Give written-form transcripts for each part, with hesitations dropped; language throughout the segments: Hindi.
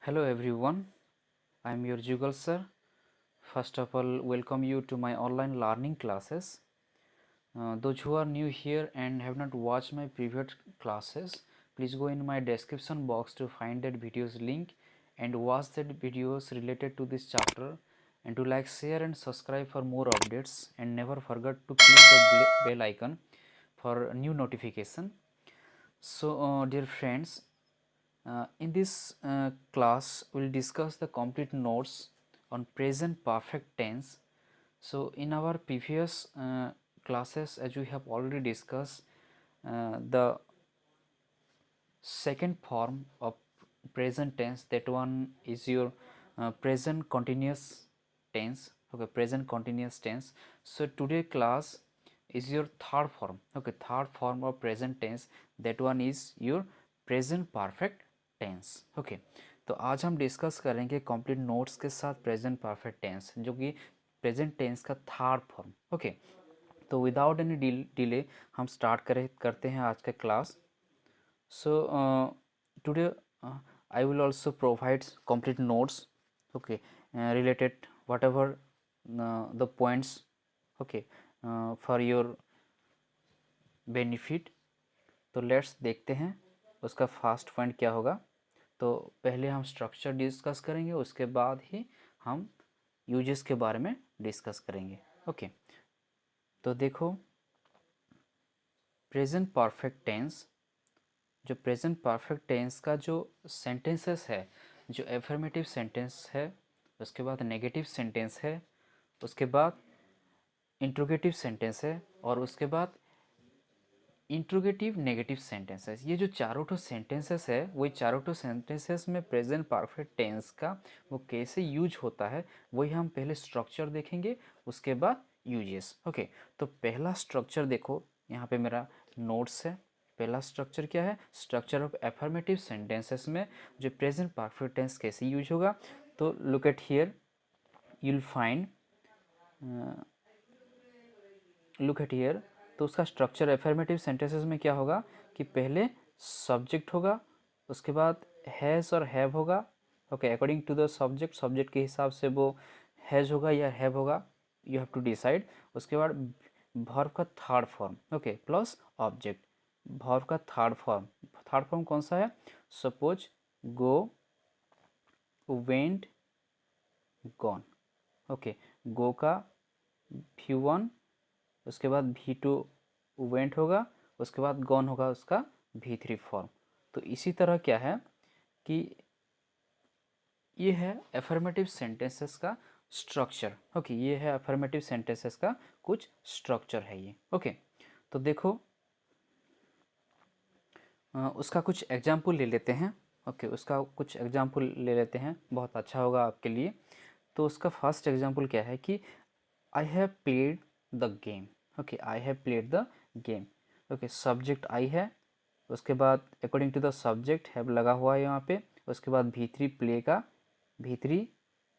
Hello everyone, I am your Jugal sir. First of all, welcome you to my online learning classes. Those who are new here and have not watched my previous classes, please go in my description box to find that video's link and watch that videos related to this chapter, and to like, share and subscribe for more updates, and never forget to click the bell icon for new notification. So dear friends, in this class, we'll discuss the complete notes on present perfect tense. So, in our previous classes, as we have already discussed, the second form of present tense, that one is your present continuous tense. Okay, present continuous tense. So, today class is your third form. Okay, third form of present tense, that one is your present perfect tense. Okay, तो आज हम डिस्कस करेंगे कंप्लीट नोट्स के साथ प्रेजेंट परफेक्ट टेंस, जो कि प्रेजेंट टेंस का थर्ड फॉर्म। ओके, तो विदाउट एनी डिले हम स्टार्ट करते हैं आज का class. So today I will also provide complete notes, okay, related what ever the points, okay, for your benefit. तो लेट्स देखते हैं उसका फर्स्ट पॉइंट क्या होगा। तो पहले हम स्ट्रक्चर डिस्कस करेंगे, उसके बाद ही हम यूजेस के बारे में डिस्कस करेंगे। ओके, तो देखो, प्रेजेंट परफेक्ट टेंस, जो प्रेजेंट परफेक्ट टेंस का जो सेंटेंसेस है, जो एफर्मेटिव सेंटेंस है, उसके बाद नेगेटिव सेंटेंस है, उसके बाद इंट्रोगेटिव सेंटेंस है, और उसके बाद इंट्रोगेटिव नेगेटिव सेंटेंसेस। ये जो चारों ठो सेंटेंसेस है, वही चारों ठो सेंटेंसेस में प्रेजेंट परफेक्ट टेंस का वो कैसे यूज होता है, वही हम पहले स्ट्रक्चर देखेंगे, उसके बाद यूजेस। ओके, तो पहला स्ट्रक्चर देखो, यहाँ पे मेरा नोट्स है। पहला स्ट्रक्चर क्या है? स्ट्रक्चर ऑफ एफर्मेटिव सेंटेंसेस में जो प्रेजेंट परफेक्ट टेंस कैसे यूज होगा। तो look at here, you'll find, look at here. तो उसका स्ट्रक्चर एफर्मेटिव सेंटेंसेस में क्या होगा कि पहले सब्जेक्ट होगा, उसके बाद हैज़ और हैव होगा। Okay, according to the subject, subject के हिसाब से वो हैज़ होगा या हैव होगा, यू हैव टू डिसाइड। उसके बाद वर्ब का third form, okay, plus object. Verb का थर्ड फॉर्म कौन सा है? सपोज गो, वेंट, गॉन। ओके, गो का V1, उसके बाद V2 वेंट होगा, उसके बाद गॉन होगा उसका V3 फॉर्म। तो इसी तरह क्या है कि ये है एफर्मेटिव सेंटेंसेस का स्ट्रक्चर। ओके, ये है एफर्मेटिव सेंटेंसेस का कुछ स्ट्रक्चर है ये। ओके, तो देखो, उसका कुछ एग्जाम्पल ले लेते हैं। ओके, उसका कुछ एग्जाम्पल ले लेते हैं, बहुत अच्छा होगा आपके लिए। तो उसका फर्स्ट एग्जाम्पल क्या है कि I have played the game. Okay, I have played the game. Okay, subject I है, उसके बाद according to the subject have लगा हुआ है यहाँ पे, उसके बाद V3 प्ले का, V3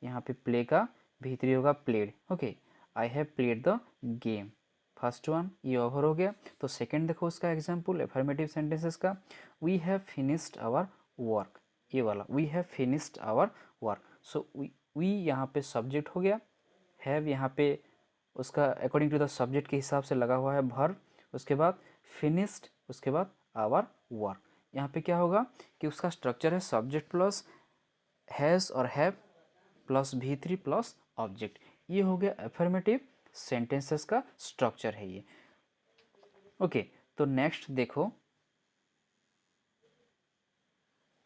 यहाँ पे प्ले का, V3 होगा played. Okay, I have played the game, first one ये ओवर हो गया। तो सेकंड देखो उसका एग्जांपल एफर्मेटिव सेंटेंसेस का, we have finished our work, ये वाला we have finished our work. So we यहाँ पे सब्जेक्ट हो गया, हैव यहाँ पे उसका अकॉर्डिंग टू द सब्जेक्ट के हिसाब से लगा हुआ है वर्ब, उसके बाद फिनिश्ड, उसके बाद आवर वर्क। यहाँ पे क्या होगा कि उसका स्ट्रक्चर है सब्जेक्ट प्लस हैज़ और have plus V3 plus object. ये हो गया एफर्मेटिव सेंटेंसेस का स्ट्रक्चर है ये। ओके, तो नेक्स्ट देखो,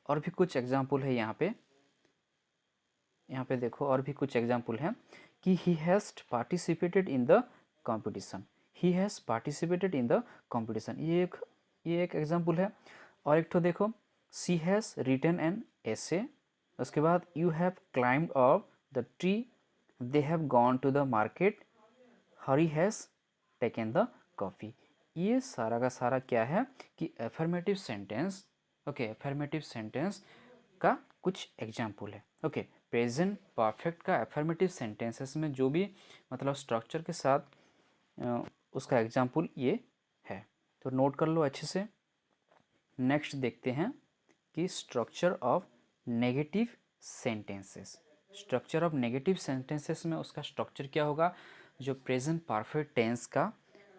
और भी कुछ एग्जाम्पल है यहाँ पे। यहाँ पे देखो और भी कुछ एग्जाम्पल हैं कि he has participated in the competition, he has participated in the competition, ये एक एग्जाम्पल है। और एक तो देखो, she has written an essay, उसके बाद you have climbed up the tree, they have gone to the market, Hari has taken the coffee. ये सारा का सारा क्या है कि affirmative sentence, okay, affirmative sentence का कुछ एग्जाम्पल है। ओके, प्रेजेंट परफेक्ट का एफर्मेटिव सेंटेंसेस में जो भी मतलब स्ट्रक्चर के साथ उसका एग्जाम्पल ये है, तो नोट कर लो अच्छे से। नेक्स्ट देखते हैं कि structure of negative sentences. Structure of negative sentences में उसका स्ट्रक्चर क्या होगा, जो प्रेजेंट परफेक्ट टेंस का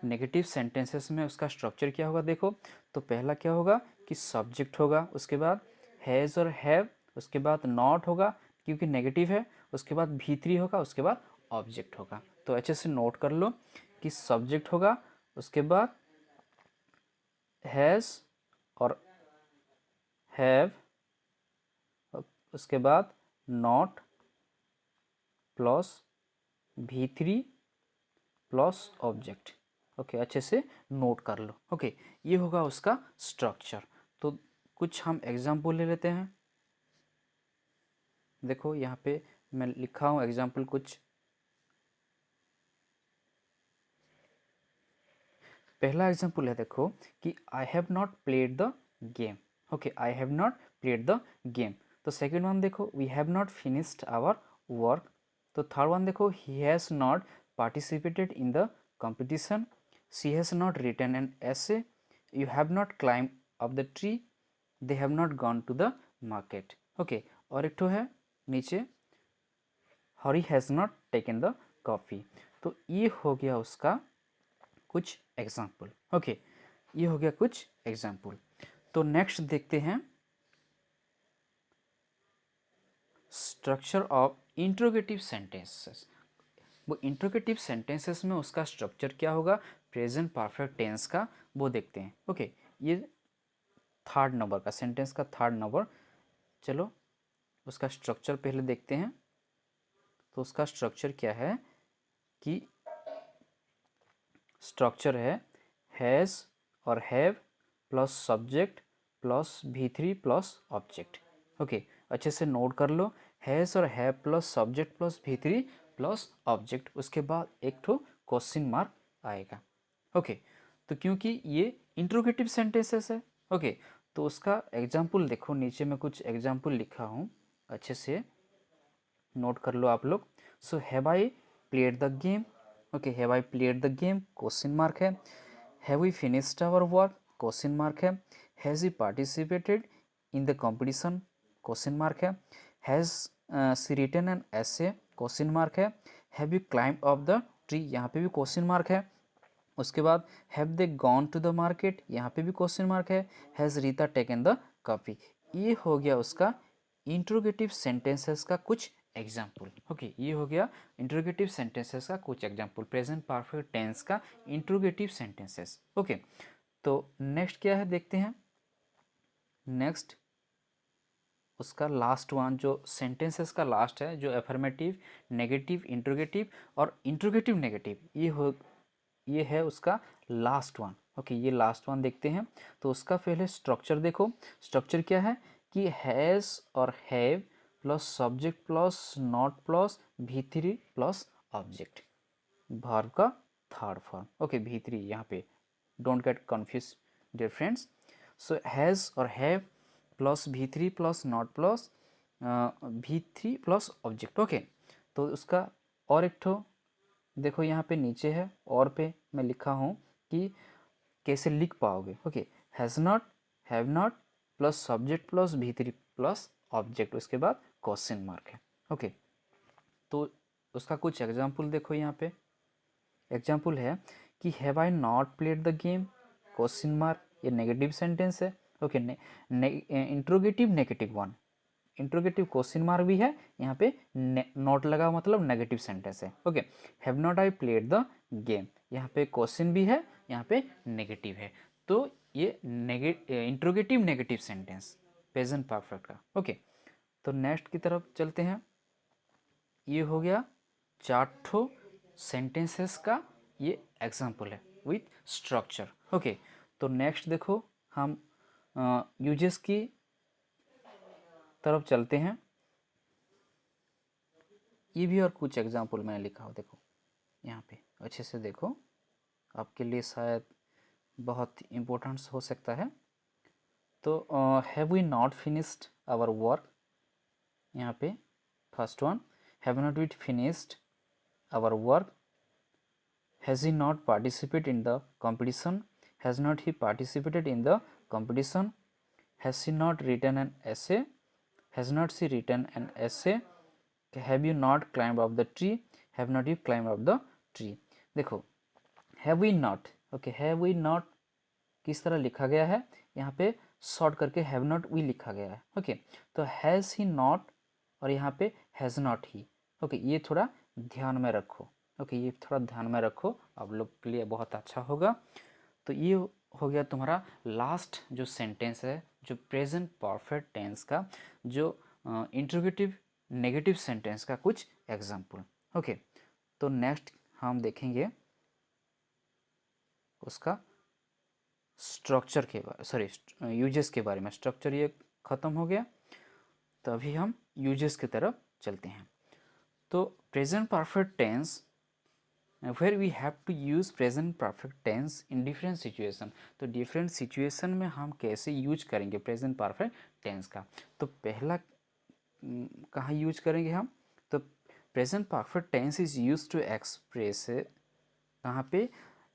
नेगेटिव सेंटेंसेस में उसका स्ट्रक्चर क्या होगा, देखो तो पहला क्या होगा कि सब्जेक्ट होगा, उसके बाद हैज़ और हैव, उसके बाद नॉट होगा क्योंकि नेगेटिव है, उसके बाद भी3 होगा, उसके बाद ऑब्जेक्ट होगा। तो अच्छे से नोट कर लो कि सब्जेक्ट होगा, उसके बाद हैज़ और हैव, उसके बाद नॉट प्लस भी3 प्लस ऑब्जेक्ट। ओके, अच्छे से नोट कर लो। ओके, ये होगा उसका स्ट्रक्चर। तो कुछ हम एग्जाम्पल ले लेते हैं। देखो यहाँ पे मैं लिखा हूँ एग्जाम्पल कुछ। पहला एग्जाम्पल है देखो कि I have not played the game. Okay, I have not played the game. तो सेकेंड वन देखो we have not finished our work. तो थर्ड वन देखो he has not participated in the competition, she has not written an essay, you have not climbed up the tree, they have not gone to the market। Okay, और एक तो है नीचे Hari has not taken the coffee. तो ये हो गया उसका कुछ एग्जाम्पल। ओके, ये हो गया कुछ एग्जाम्पल। तो नेक्स्ट देखते हैं स्ट्रक्चर ऑफ इंट्रोगेटिव सेंटेंसेस। वो इंट्रोगेटिव सेंटेंसेस में उसका स्ट्रक्चर क्या होगा प्रेजेंट परफेक्ट टेंस का, वो देखते हैं। ओके, ये थर्ड नंबर का सेंटेंस का थर्ड नंबर। चलो उसका स्ट्रक्चर पहले देखते हैं। तो उसका स्ट्रक्चर क्या है कि स्ट्रक्चर है हैज़ और हैव प्लस सब्जेक्ट प्लस भी3 प्लस ऑब्जेक्ट। ओके, अच्छे से नोट कर लो, हैज़ और हैव प्लस सब्जेक्ट प्लस भी3 प्लस ऑब्जेक्ट, उसके बाद एक ठो क्वेश्चन मार्क आएगा। ओके, तो क्योंकि ये इंट्रोगेटिव सेंटेंसेस है। ओके, तो उसका एग्जाम्पल देखो, नीचे में कुछ एग्जाम्पल लिखा हूँ, अच्छे से नोट कर लो आप लोग। So have I played the game. Okay, have I played the game, question mark है। Have we finished our work, question mark है। Has he participated in the competition, question mark है। Has she written an essay, question mark है। Have you climb up the tree, यहाँ पे भी क्वेश्चन मार्क है। उसके बाद have they gone to the market, यहाँ पे भी क्वेश्चन मार्क है। Has Rita taken the coffee. ये हो गया उसका इंट्रोगेटिव सेंटेंसेस का कुछ एग्जाम्पल। ओके, ये हो गया इंट्रोगेटिव सेंटेंसेस का कुछ एग्जाम्पल, प्रेजेंट परफेक्ट टेंस का इंट्रोगेटिव सेंटेंसेस। ओके, तो नेक्स्ट क्या है देखते हैं। नेक्स्ट उसका लास्ट वन जो सेंटेंसेस का लास्ट है, जो एफर्मेटिव, नेगेटिव, इंट्रोगेटिव और इंट्रोगेटिव नेगेटिव, ये है उसका लास्ट वन। ओके, ये लास्ट वन देखते हैं। तो उसका पहले स्ट्रक्चर देखो। स्ट्रक्चर क्या है कि हैज़ और have plus subject plus not plus भी3 प्लस ऑब्जेक्ट, वर्ब का थर्ड फॉर्म। ओके, भी3 यहाँ पे don't get confuse dear friends. So has और हैव प्लस भी3 प्लस नॉट प्लस भी3 प्लस ऑब्जेक्ट। ओके, तो उसका और एक ठो देखो यहाँ पे नीचे है, और पे मैं लिखा हूँ कि कैसे लिख पाओगे। Okay, has not, have not plus subject plus भी3 प्लस ऑब्जेक्ट, उसके बाद क्वेश्चन मार्क है। ओके, तो उसका कुछ एग्जाम्पल देखो यहाँ पे। एग्जाम्पल है कि have I not played the game, question mark, ये नेगेटिव सेंटेंस है। Okay, interrogative negative one, interrogative question mark भी है यहाँ पे, नॉट लगा मतलब नेगेटिव सेंटेंस है। Okay, have not I played the game, यहाँ पे क्वेश्चन भी है, यहाँ पे नेगेटिव है। तो ये interrogative negative sentence present perfect का। ओके, तो नेक्स्ट की तरफ चलते हैं। ये हो गया 4 सेंटेंसेस का ये एग्जाम्पल है विथ स्ट्रक्चर। ओके, तो नेक्स्ट देखो हम यूजेस की तरफ चलते हैं। ये भी और कुछ एग्जाम्पल मैंने लिखा हो, देखो यहाँ पे अच्छे से देखो, आपके लिए शायद बहुत इम्पोर्टेंट हो सकता है। तो have we not finished our work, यहाँ पे first one, have not we finished our work. Has he not participate in the competition, has not he participated in the competition, has he not written an essay, has not she written an essay, have you not climb up the tree, have not you climb up the tree. देखो have we not, okay, have we not किस तरह लिखा गया है, यहाँ पे शॉर्ट करके हैव नॉट वी लिखा गया है, ओके। तो हैज़ ही नॉट और यहाँ पे हैज़ नॉट ही, ओके, ये थोड़ा ध्यान में रखो, ओके, ये थोड़ा ध्यान में रखो, आप लोग के लिए बहुत अच्छा होगा। तो ये हो गया तुम्हारा लास्ट जो सेंटेंस है, जो प्रेजेंट परफेक्ट टेंस का जो इंट्रोगेटिव नेगेटिव सेंटेंस का कुछ एग्जाम्पल, ओके। तो नेक्स्ट हम देखेंगे उसका स्ट्रक्चर के बारे, सॉरी यूजेस के बारे में। स्ट्रक्चर ये ख़त्म हो गया, तो अभी हम यूजेस की तरफ चलते हैं। तो present perfect tense where we have to use present perfect tense in different situation. तो डिफरेंट सिचुएशन में हम कैसे यूज करेंगे प्रेजेंट परफेक्ट टेंस का। तो पहला कहाँ यूज करेंगे हम, तो present perfect tense is use to express, कहाँ पे,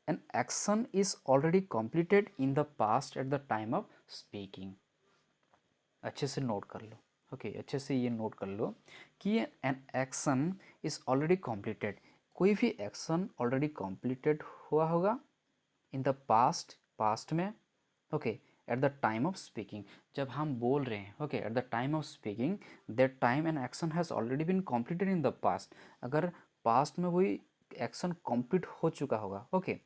an action is already completed in the past at the time of speaking. अच्छे से नोट कर लो, ओके, अच्छे से ये नोट कर लो कि an action is already completed, कोई भी एक्शन ऑलरेडी completed हुआ होगा इन द पास्ट, पास्ट में, okay, at the time of speaking, जब हम बोल रहे हैं, okay, at the time of speaking that time an action has already been completed in the past, अगर पास्ट में वही एक्शन कंप्लीट हो चुका होगा, ओके,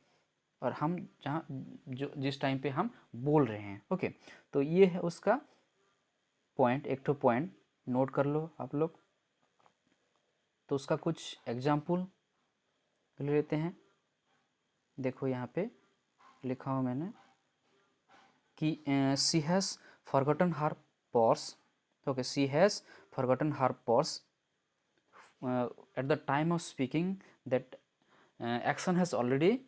और हम जहाँ जो जिस टाइम पे हम बोल रहे हैं, ओके। तो ये है उसका पॉइंट, एक तो पॉइंट नोट कर लो आप लोग। तो उसका कुछ एग्जाम्पल ले लेते हैं। देखो यहाँ पे लिखा हुआ मैंने कि she has forgotten her purse, okay, she has forgotten her purse at the time of speaking that action has already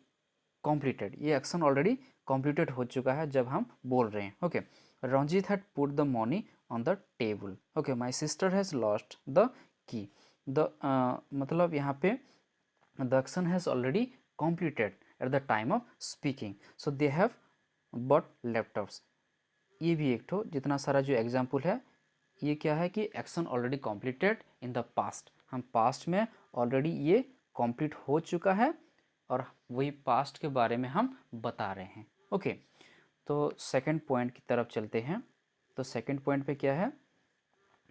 completed, ये एक्शन ऑलरेडी कॉम्प्लीटेड हो चुका है जब हम बोल रहे हैं, okay. Ranjit had put the money on the table, okay, my sister has lost the key, the मतलब यहाँ पे the action has already completed at the time of speaking, so they have but laptops. ये भी एक तो जितना सारा जो एग्जाम्पल है ये क्या है कि action already completed in the past, हम पास्ट में ऑलरेडी ये कॉम्प्लीट हो चुका है और वही पास्ट के बारे में हम बता रहे हैं, ओके। तो सेकंड पॉइंट की तरफ चलते हैं। तो सेकंड पॉइंट पे क्या है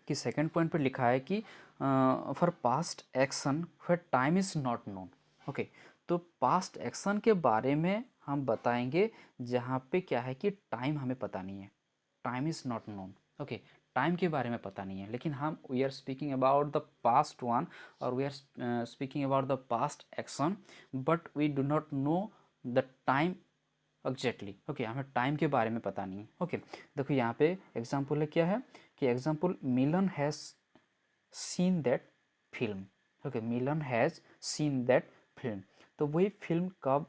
कि सेकंड पॉइंट पे लिखा है कि for past action for time is not known, okay. तो पास्ट एक्शन के बारे में हम बताएंगे जहाँ पे क्या है कि टाइम हमें पता नहीं है, time is not known, okay, time के बारे में पता नहीं है, लेकिन हम we are speaking about the past one और we are speaking about the past action, but we do not know the time exactly, okay, हमें टाइम के बारे में पता नहीं है, ओके। देखो यहाँ पे एग्जाम्पल है क्या है कि example Milan has seen that film, okay, Milan has seen that film, तो वही फिल्म कब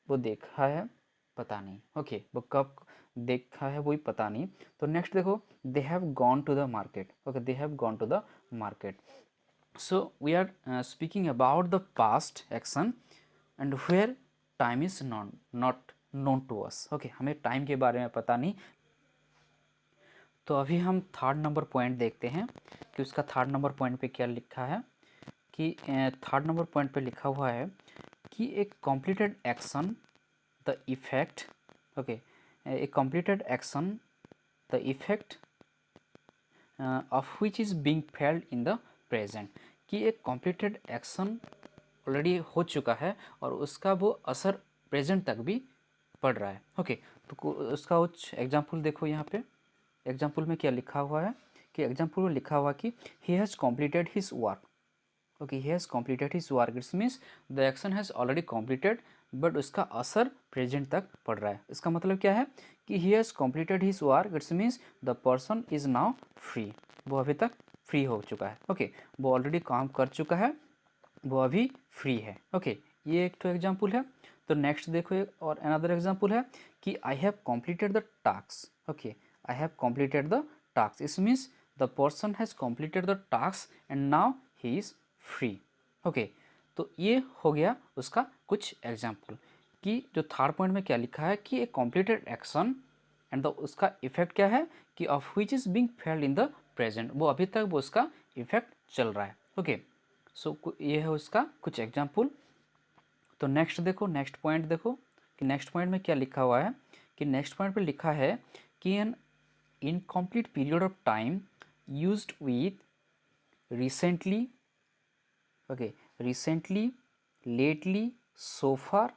वो देखा है पता नहीं, ओके, वो कब देखा है वही पता नहीं। तो नेक्स्ट देखो they have gone to the market, okay, they have gone to the market, so we are speaking about the past action and where time is not known to us, okay, हमें टाइम के बारे में पता नहीं। तो अभी हम थर्ड नंबर पॉइंट देखते हैं कि उसका थर्ड नंबर पॉइंट पे क्या लिखा है कि थर्ड नंबर पॉइंट पे लिखा हुआ है कि एक completed action the effect, okay, A completed action the effect of which is being failed in the present, कि एक कॉम्प्लीटेड एक्शन ऑलरेडी हो चुका है और उसका वो असर प्रेजेंट तक भी पड़ रहा है, ओके। तो उसका कुछ एग्जाम्पल देखो यहाँ पे। एग्जाम्पल में क्या लिखा हुआ है कि एग्जाम्पल में लिखा हुआ कि he has completed his work, okay, he has completed his work, it's means the action has already completed but उसका असर प्रेजेंट तक पड़ रहा है। इसका मतलब क्या है कि he has completed his work, it's means the person is now free, वो अभी तक फ्री हो चुका है, ओके, वो ऑलरेडी काम कर चुका है, वो अभी फ्री है, ओके। ये एक तो एग्जाम्पल है। तो नेक्स्ट देखो एक और अनदर एग्जाम्पल है कि I have completed the task, okay, I have completed the task, इस means the person has completed the task and now he is free, okay. तो ये हो गया उसका कुछ एग्जाम्पल कि जो थर्ड पॉइंट में क्या लिखा है कि ए कॉम्प्लीटेड एक्शन एंड द उसका इफेक्ट क्या है कि of which is being failed in the present, वो अभी तक वो उसका इफेक्ट चल रहा है। ओके, सो ये है उसका कुछ एग्जाम्पल। तो नेक्स्ट देखो, नेक्स्ट पॉइंट देखो कि नेक्स्ट पॉइंट में क्या लिखा हुआ है, कि नेक्स्ट पॉइंट पे लिखा है कि N incomplete period of time used with recently, okay, recently, lately, so far,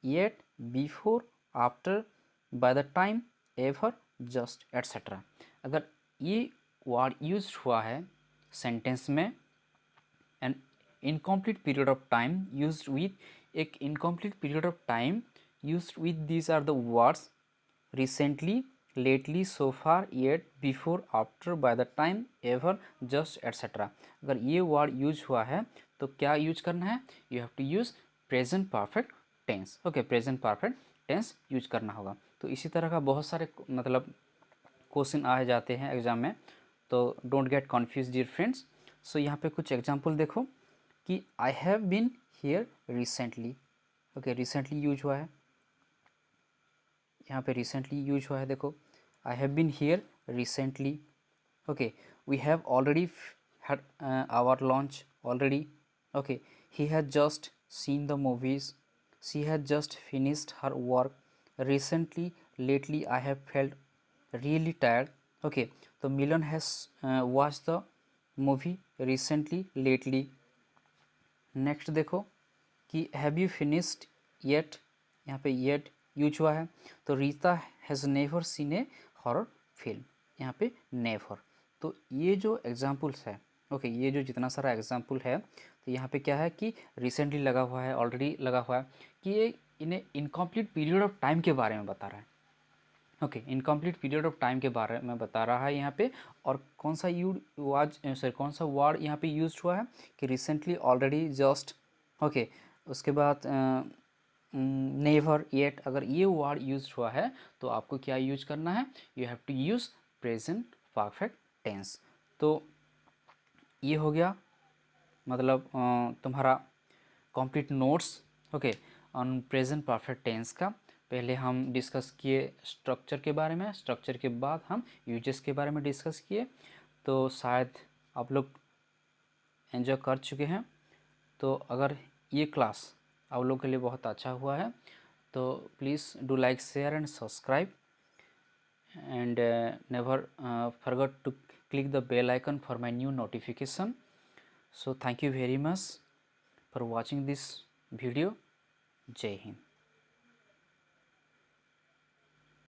yet, before, after, by the time, ever, just, etc. अगर ये वर्ड यूज हुआ है सेंटेंस में, an incomplete period of time use with, एक incomplete period of time use with these are the words recently, lately, so far, yet, before, after, by the time, ever, just, etcetera. अगर ये वर्ड यूज हुआ है तो क्या यूज करना है, you have to use present perfect tense. Okay, present perfect tense use करना होगा। तो इसी तरह का बहुत सारे मतलब क्वेश्चन आए जाते हैं एग्जाम में, तो don't get confuse dear friends. So यहाँ पे कुछ एग्जाम्पल देखो कि I have been here recently. Okay, recently use हुआ है, यहाँ पे रिसेंटली यूज हुआ है, देखो I have been here recently. Okay, we have already had our lunch already. Okay, he had just seen the movies, she had just finished her work recently, lately I have felt really tired. Okay, so Milan has watched the movie recently, lately. Next देखो कि हैव यू फिनिश्ड येट, यहाँ पे येट यूज हुआ है। तो Rita has never seen A horror film, यहाँ पे नेवर। तो ये जो एग्जाम्पल्स है, ओके, ये जो जितना सारा एग्जाम्पल है, तो यहाँ पे क्या है कि रिसेंटली लगा हुआ है, ऑलरेडी लगा हुआ है, कि ये इन्हें इनकम्प्लीट पीरियड ऑफ टाइम के बारे में बता रहा है। Okay, incomplete period of time के बारे में बता रहा है यहाँ पे। और कौन सा कौन सा वर्ड यहाँ पे यूज हुआ है कि रिसेंटली, ऑलरेडी, जस्ट। ओके, उसके बाद नेवर, येट। अगर ये वर्ड यूज हुआ है तो आपको क्या यूज करना है, you have to use present perfect tense. तो ये हो गया मतलब तुम्हारा complete notes, okay, on present perfect tense का। पहले हम डिस्कस किए स्ट्रक्चर के बारे में, स्ट्रक्चर के बाद हम यूजेस के बारे में डिस्कस किए। तो शायद आप लोग एंजॉय कर चुके हैं। तो अगर ये क्लास आप लोग के लिए बहुत अच्छा हुआ है तो please do like, share and subscribe, and never forget to click the bell icon for my new notification. So thank you very much for watching this video. Jai Hind.